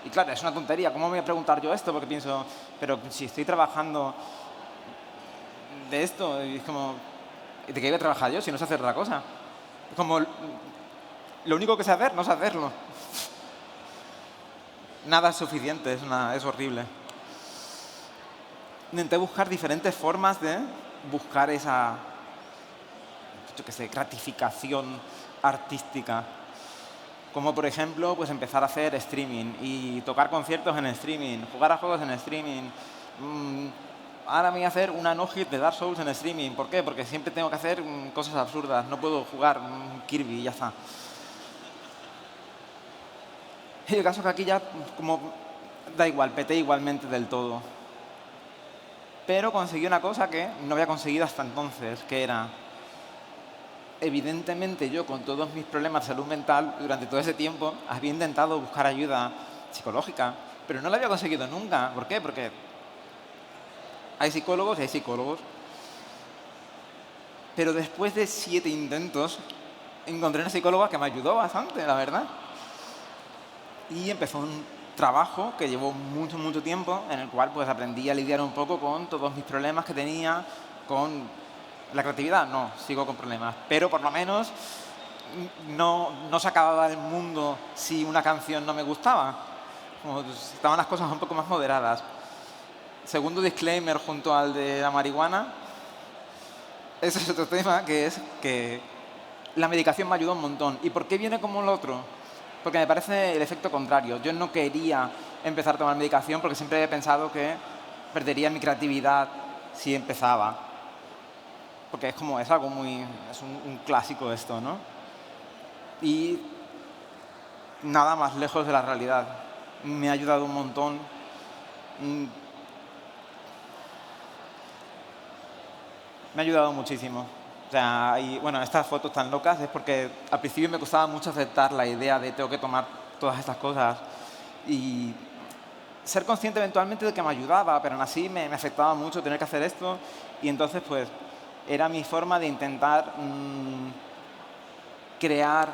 Y claro, es una tontería. ¿Cómo me voy a preguntar yo esto? Porque pienso, pero si estoy trabajando de esto, y es como, ¿de qué voy a trabajar yo si no sé hacer otra cosa? Es como, lo único que sé hacer, no sé hacerlo. Nada es suficiente, es horrible. Intenté buscar diferentes formas de buscar esa, yo qué sé, gratificación artística. Como por ejemplo, pues empezar a hacer streaming y tocar conciertos en streaming, jugar a juegos en streaming. Ahora me voy a hacer una no-hit de Dark Souls en streaming. ¿Por qué? Porque siempre tengo que hacer cosas absurdas. No puedo jugar Kirby y ya está. Y el caso es que aquí ya, como, da igual, peté igualmente del todo. Pero conseguí una cosa que no había conseguido hasta entonces, que era, evidentemente yo con todos mis problemas de salud mental, durante todo ese tiempo, había intentado buscar ayuda psicológica, pero no la había conseguido nunca. ¿Por qué? Porque hay psicólogos y hay psicólogos. Pero después de 7 intentos, encontré una psicóloga que me ayudó bastante, la verdad. Y empezó un trabajo que llevó mucho, mucho tiempo, en el cual pues aprendí a lidiar un poco con todos mis problemas que tenía, con la creatividad. No, sigo con problemas, pero por lo menos no se acababa del mundo si una canción no me gustaba. Como estaban las cosas un poco más moderadas. Segundo disclaimer junto al de la marihuana, ese es otro tema, que es que la medicación me ayudó un montón. ¿Y por qué viene como el otro? Porque me parece el efecto contrario. Yo no quería empezar a tomar medicación porque siempre he pensado que perdería mi creatividad si empezaba. Porque es como, es algo muy, es un clásico esto, ¿no? Y nada más lejos de la realidad. Me ha ayudado un montón. Me ha ayudado muchísimo. O sea, y bueno, estas fotos tan locas es porque al principio me costaba mucho aceptar la idea de tengo que tomar todas estas cosas y ser consciente eventualmente de que me ayudaba, pero aún así me afectaba mucho tener que hacer esto y entonces pues era mi forma de intentar crear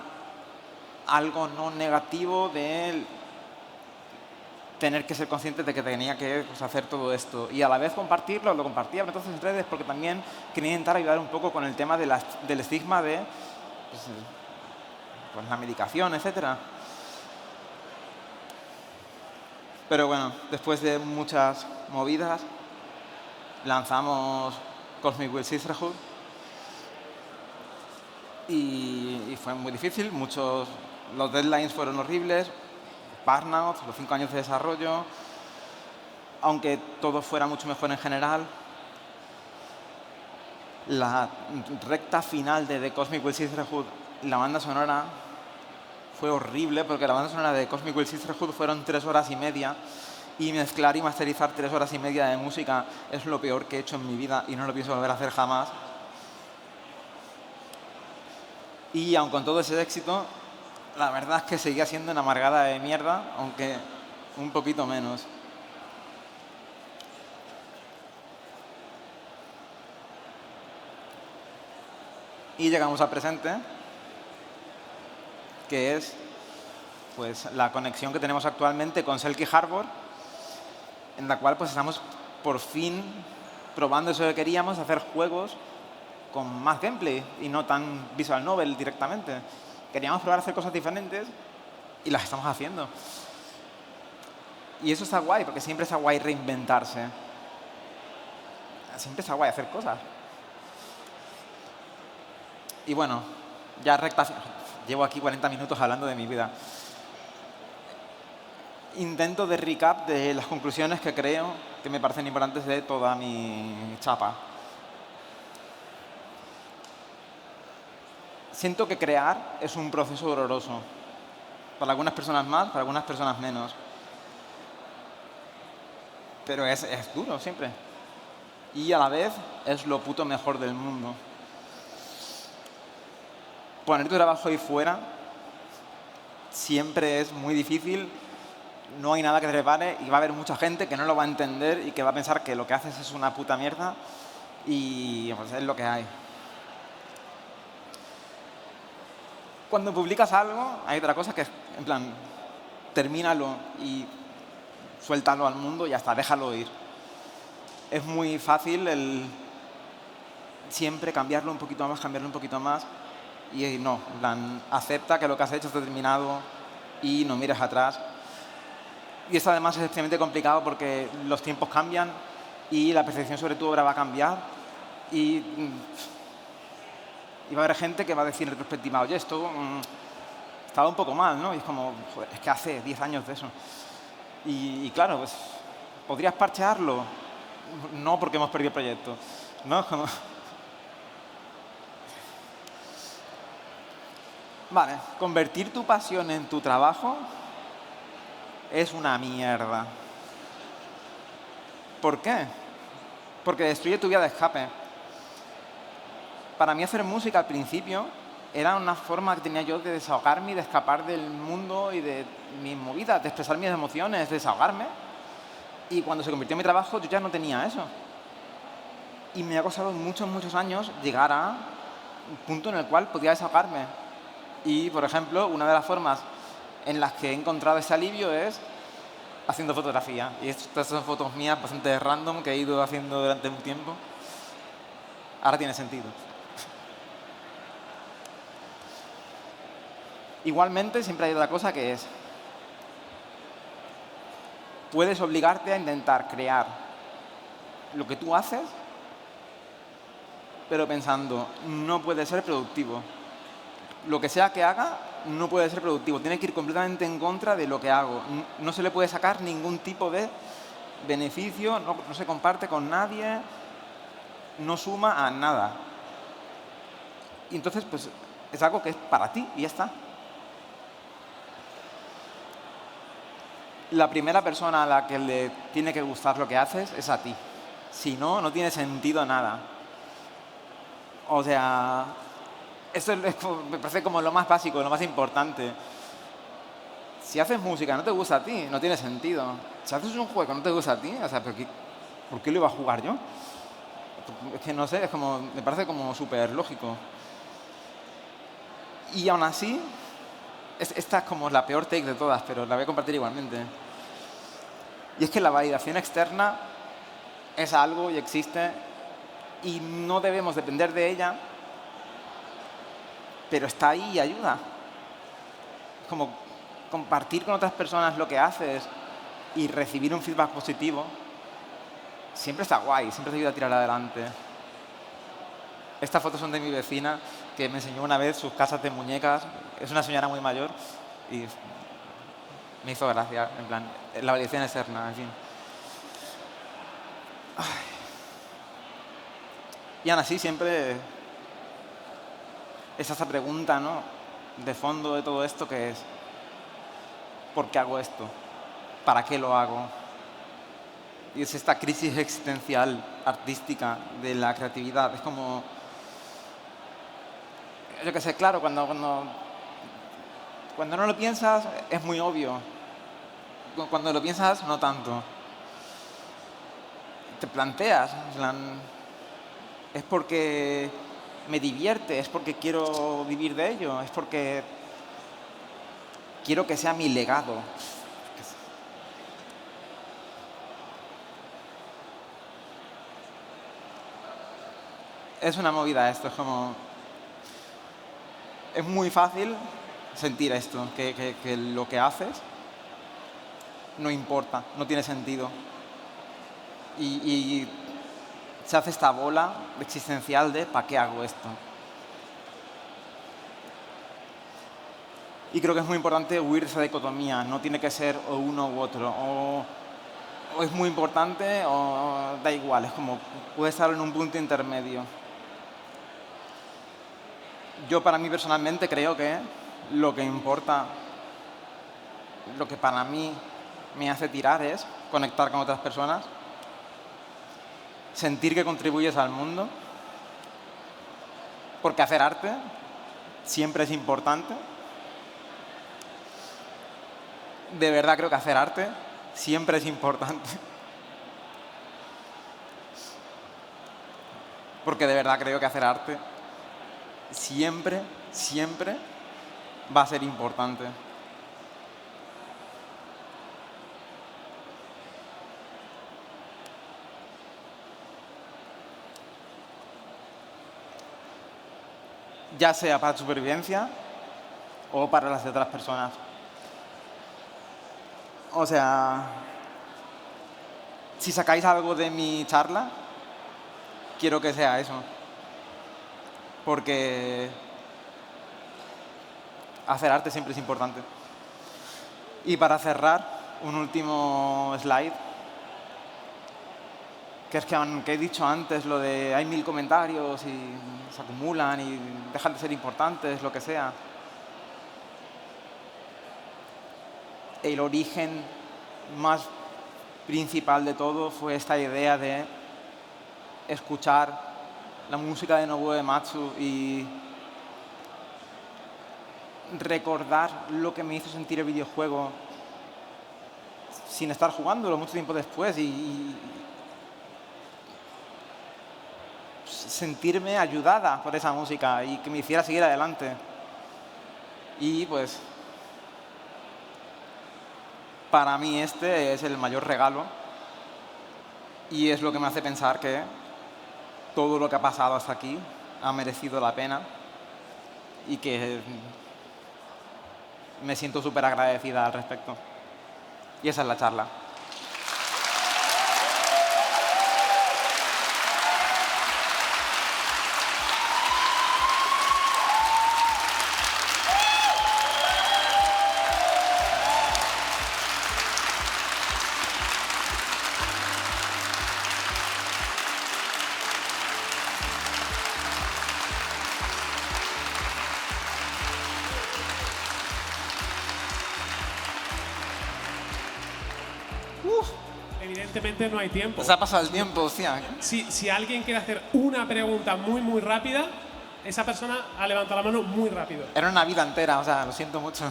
algo no negativo de tener que ser consciente de que tenía que pues, hacer todo esto y a la vez compartirlo, lo compartía entonces en redes porque también quería intentar ayudar un poco con el tema del estigma de pues, la medicación, etcétera. Pero bueno, después de muchas movidas, lanzamos Cosmic Wheel Sisterhood y fue muy difícil, los deadlines fueron horribles, burnout, los 5 años de desarrollo, aunque todo fuera mucho mejor en general, La recta final de The Cosmic Will Sisterhood, la banda sonora fue horrible porque la banda sonora de Cosmic Will Sisterhood fueron 3 horas y media y mezclar y masterizar 3 horas y media de música es lo peor que he hecho en mi vida y no lo pienso volver a hacer jamás. Y aun con todo ese éxito, la verdad es que seguía siendo una amargada de mierda, aunque un poquito menos. Y llegamos al presente, que es pues, la conexión que tenemos actualmente con Selkie Harbour, en la cual pues, estamos por fin probando eso que queríamos, hacer juegos con más gameplay y no tan visual novel directamente. Queríamos probar a hacer cosas diferentes y las estamos haciendo. Y eso está guay, porque siempre está guay reinventarse. Siempre está guay hacer cosas. Y bueno, ya llevo aquí 40 minutos hablando de mi vida. Intento de recap de las conclusiones que creo que me parecen importantes de toda mi chapa. Siento que crear es un proceso doloroso. Para algunas personas más, para algunas personas menos. Pero es duro siempre. Y a la vez es lo puto mejor del mundo. Poner tu trabajo ahí fuera siempre es muy difícil. No hay nada que te prepare y va a haber mucha gente que no lo va a entender y que va a pensar que lo que haces es una puta mierda y pues, es lo que hay. Cuando publicas algo, hay otra cosa que es, en plan, termínalo y suéltalo al mundo y hasta déjalo ir. Es muy fácil el siempre cambiarlo un poquito más y no, en plan, acepta que lo que has hecho está terminado y no mires atrás. Y eso además es extremadamente complicado porque los tiempos cambian y la percepción sobre tu obra va a cambiar y va a haber gente que va a decir en retrospectiva, oye, esto estaba un poco mal, ¿no? Y es como, joder, es que hace 10 años de eso. Y claro, pues, ¿podrías parchearlo? No, porque hemos perdido el proyecto. ¿No? Como... Vale, convertir tu pasión en tu trabajo es una mierda. ¿Por qué? Porque destruye tu vía de escape. Para mí hacer música al principio era una forma que tenía yo de desahogarme y de escapar del mundo y de mis movidas, de expresar mis emociones, de desahogarme. Y cuando se convirtió en mi trabajo yo ya no tenía eso. Y me ha costado muchos años llegar a un punto en el cual podía desahogarme. Y, por ejemplo, una de las formas en las que he encontrado ese alivio es haciendo fotografía. Y estas son fotos mías bastante random que he ido haciendo durante un tiempo. Ahora tiene sentido. Igualmente, siempre hay otra cosa que es... Puedes obligarte a intentar crear lo que tú haces, pero pensando, no puede ser productivo. Lo que sea que haga, no puede ser productivo. Tiene que ir completamente en contra de lo que hago. No se le puede sacar ningún tipo de beneficio, no se comparte con nadie, no suma a nada. Y entonces, pues, es algo que es para ti y ya está. La primera persona a la que le tiene que gustar lo que haces es a ti. Si no, no tiene sentido nada. O sea, esto me parece como lo más básico, lo más importante. Si haces música y no te gusta a ti, no tiene sentido. Si haces un juego que no te gusta a ti, o sea, ¿por qué lo iba a jugar yo? Es que no sé, es como, me parece como súper lógico. Y aún así, esta es como la peor take de todas, pero la voy a compartir igualmente. Y es que la validación externa es algo y existe y no debemos depender de ella, pero está ahí y ayuda. Como compartir con otras personas lo que haces y recibir un feedback positivo siempre está guay, siempre te ayuda a tirar adelante. Estas fotos son de mi vecina, que me enseñó una vez sus casas de muñecas. Es una señora muy mayor y me hizo gracia, en plan, la validación externa, en fin. Y aún así siempre es esa pregunta, ¿no?, de fondo de todo esto, que es ¿por qué hago esto? ¿Para qué lo hago? Y es esta crisis existencial artística de la creatividad. Es como, yo qué sé, claro, cuando no lo piensas es muy obvio. Cuando lo piensas, no tanto. Te planteas, en plan, es porque me divierte, es porque quiero vivir de ello, es porque quiero que sea mi legado. Es una movida esto, es como... Es muy fácil sentir esto, que lo que haces no importa, no tiene sentido. Y se hace esta bola existencial de ¿para qué hago esto? Y creo que es muy importante huir de esa dicotomía. No tiene que ser o uno u otro. O es muy importante o da igual. Es como, puede estar en un punto intermedio. Yo, para mí personalmente, creo que lo que importa, lo que para mí me hace tirar, es conectar con otras personas, sentir que contribuyes al mundo, porque hacer arte siempre es importante. De verdad creo que hacer arte siempre es importante. Porque de verdad creo que hacer arte siempre, siempre va a ser importante. Ya sea para supervivencia o para las de otras personas. O sea, si sacáis algo de mi charla, quiero que sea eso. Porque hacer arte siempre es importante. Y para cerrar, un último slide, que es que he dicho antes, lo de hay 1000 comentarios y se acumulan y dejan de ser importantes, lo que sea. El origen más principal de todo fue esta idea de escuchar la música de Nobuo Uematsu y recordar lo que me hizo sentir el videojuego sin estar jugándolo mucho tiempo después y sentirme ayudada por esa música y que me hiciera seguir adelante. Y pues, para mí este es el mayor regalo y es lo que me hace pensar que todo lo que ha pasado hasta aquí ha merecido la pena y que me siento súper agradecida al respecto. Y esa es la charla. Evidentemente no hay tiempo. Se ha pasado el tiempo, hostia. Si alguien quiere hacer una pregunta muy, muy rápida, esa persona ha levantado la mano muy rápido. Era una vida entera, o sea, lo siento mucho.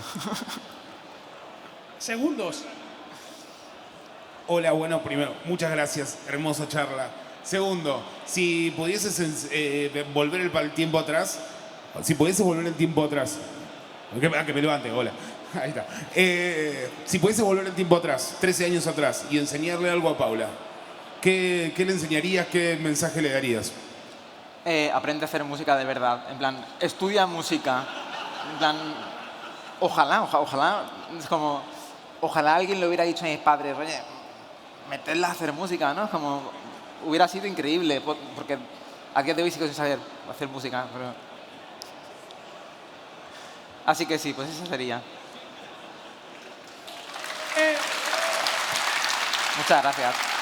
Segundos. Hola, bueno, primero, muchas gracias, hermosa charla. Segundo, si pudieses volver el tiempo atrás, si pudieses volver el tiempo atrás, que me levante, hola, ahí está. Si pudieses volver el tiempo atrás, 13 años atrás, y enseñarle algo a Paula, ¿qué le enseñarías, qué mensaje le darías? Aprende a hacer música de verdad, en plan, estudia música, en plan, ojalá, es como, ojalá alguien le hubiera dicho a mis padres, oye, meterla a hacer música, ¿no? Es como, hubiera sido increíble, porque a día de hoy sí que sin saber hacer música, pero... Así que sí, pues eso sería. Muchas gracias.